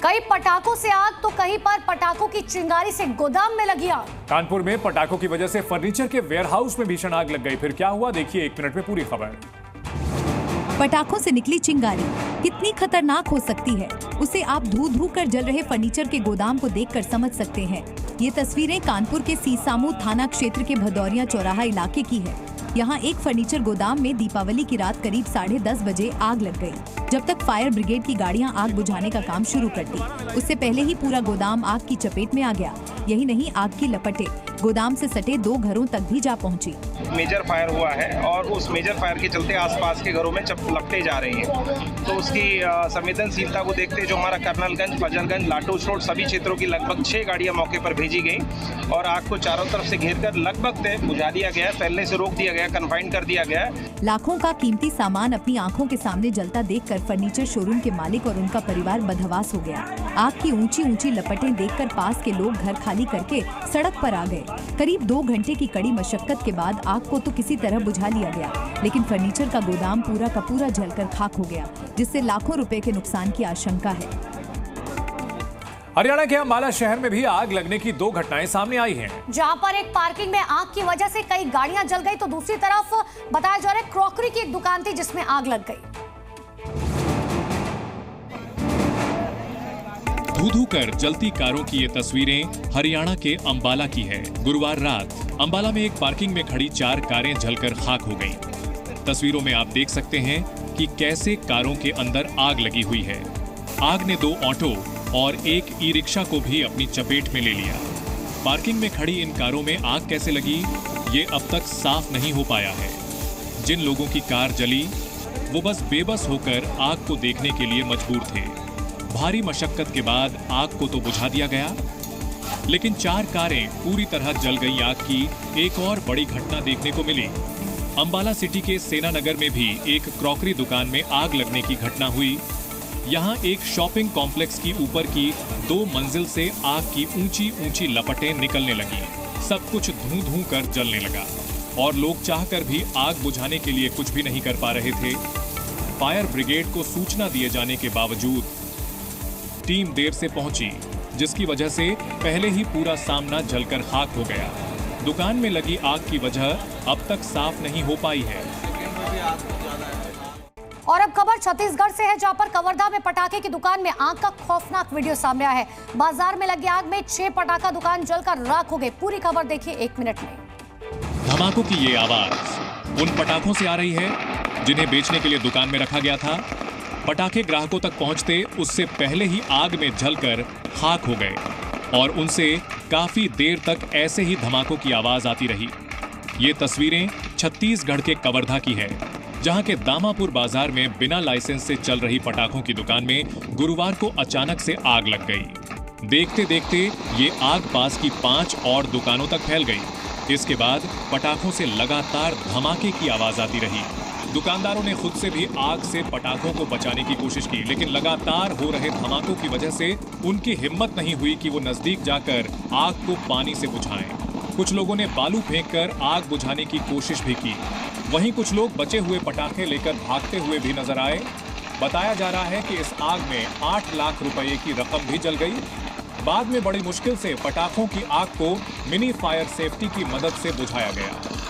कई पटाखों से आग तो कहीं पर पटाखों की चिंगारी से गोदाम में लगी आग। कानपुर में पटाखों की वजह से फर्नीचर के वेयरहाउस में भीषण आग लग गई। फिर क्या हुआ, देखिए 1 मिनट में पूरी खबर। पटाखों से निकली चिंगारी कितनी खतरनाक हो सकती है, उसे आप धू धू कर जल रहे फर्नीचर के गोदाम को देखकर समझ सकते हैं। ये तस्वीरें कानपुर के सीसामऊ थाना क्षेत्र के भदौरिया चौराहा इलाके की है। यहाँ एक फर्नीचर गोदाम में दीपावली की रात करीब 10:30 बजे आग लग गई। जब तक फायर ब्रिगेड की गाड़ियाँ आग बुझाने का काम शुरू कर दी, उससे पहले ही पूरा गोदाम आग की चपेट में आ गया। यही नहीं, आग की लपटें गोदाम से सटे 2 घरों तक भी जा पहुंची। मेजर फायर हुआ है और उस मेजर फायर के चलते आसपास के घरों में लपटें जा रही हैं। तो उसकी संवेदनशीलता को देखते जो हमारा कर्नलगंज, फजलगंज, लाटूस रोड सभी क्षेत्रों की लगभग 6 गाड़ियां मौके पर भेजी गई और आग को चारों तरफ से घेरकर लगभग बुझा दिया गया, फैलने से रोक दिया गया, कन्फाइन कर दिया गया। लाखों का कीमती सामान अपनी आंखों के सामने जलता देखकर फर्नीचर शोरूम के मालिक और उनका परिवार बदहवास हो गया। आग की ऊंची ऊंची लपटें देखकर पास के लोग घर खाली करके सड़क पर आ गए। करीब 2 घंटे की कड़ी मशक्कत के बाद आग को तो किसी तरह बुझा लिया गया, लेकिन फर्नीचर का गोदाम पूरा का पूरा जलकर खाक हो गया, जिससे लाखों रुपए के नुकसान की आशंका है। हरियाणा के अंबाला शहर में भी आग लगने की 2 घटनाएं सामने आई हैं। जहां पर एक पार्किंग में आग की वजह से कई गाड़ियां जल गई, तो दूसरी तरफ बताया जा रहा है क्रॉकरी की एक दुकान थी जिसमें आग लग गई। धू-धू कर जलती कारों की ये तस्वीरें हरियाणा के अंबाला की है। गुरुवार रात अंबाला में एक पार्किंग में खड़ी 4 कारें जलकर खाक हो गईं। तस्वीरों में आप देख सकते हैं कि कैसे कारों के अंदर आग लगी हुई है। आग ने 2 ऑटो और एक ई-रिक्शा को भी अपनी चपेट में ले लिया। पार्किंग में खड़ी इन कारों में आग कैसे लगी, ये अब तक साफ नहीं हो पाया है। जिन लोगों की कार जली वो बस बेबस होकर आग को देखने के लिए मजबूर थे। भारी मशक्कत के बाद आग को तो बुझा दिया गया, लेकिन 4 कारें पूरी तरह जल गई। आग की एक और बड़ी घटना देखने को मिली। अंबाला सिटी के सेना नगर में भी एक क्रॉकरी दुकान में आग लगने की घटना हुई। यहाँ एक शॉपिंग कॉम्प्लेक्स की ऊपर की 2 मंजिल से आग की ऊंची ऊंची लपटें निकलने लगी। सब कुछ धूं धूं कर जलने लगा और लोग चाहकर भी आग बुझाने के लिए कुछ भी नहीं कर पा रहे थे। फायर ब्रिगेड को सूचना दिए जाने के बावजूद टीम देर से पहुंची, जिसकी वजह से पहले ही पूरा सामना जलकर खाक हो गया। दुकान में लगी आग की वजह अब तक साफ नहीं हो पाई है। और अब खबर छत्तीसगढ़ से है, जहां पर कवर्धा में पटाखे की दुकान में आग का खौफनाक वीडियो सामने आया है। बाजार में लगी आग में 6 पटाखा दुकान जलकर राख हो गए। पूरी खबर देखिए 1 मिनट में। धमाकों की ये आवाज उन पटाखों से आ रही है जिन्हें बेचने के लिए दुकान में रखा गया था। पटाखे ग्राहकों तक पहुंचते उससे पहले ही आग में जलकर खाक हो गए और उनसे काफी देर तक ऐसे ही धमाकों की आवाज आती रही। ये तस्वीरें छत्तीसगढ़ के कवर्धा की है, जहां के दामापुर बाजार में बिना लाइसेंस से चल रही पटाखों की दुकान में गुरुवार को अचानक से आग लग गई। देखते देखते ये आग पास की 5 और दुकानों तक फैल गई। इसके बाद पटाखों से लगातार धमाके की आवाज आती रही। दुकानदारों ने खुद से भी आग से पटाखों को बचाने की कोशिश की, लेकिन लगातार हो रहे धमाकों की वजह से उनकी हिम्मत नहीं हुई कि वो नजदीक जाकर आग को पानी से बुझाएं। कुछ लोगों ने बालू फेंककर आग बुझाने की कोशिश भी की। वहीं कुछ लोग बचे हुए पटाखे लेकर भागते हुए भी नजर आए। बताया जा रहा है कि इस आग में 8 लाख रुपए की रकम भी जल गई। बाद में बड़ी मुश्किल से पटाखों की आग को मिनी फायर सेफ्टी की मदद से बुझाया गया।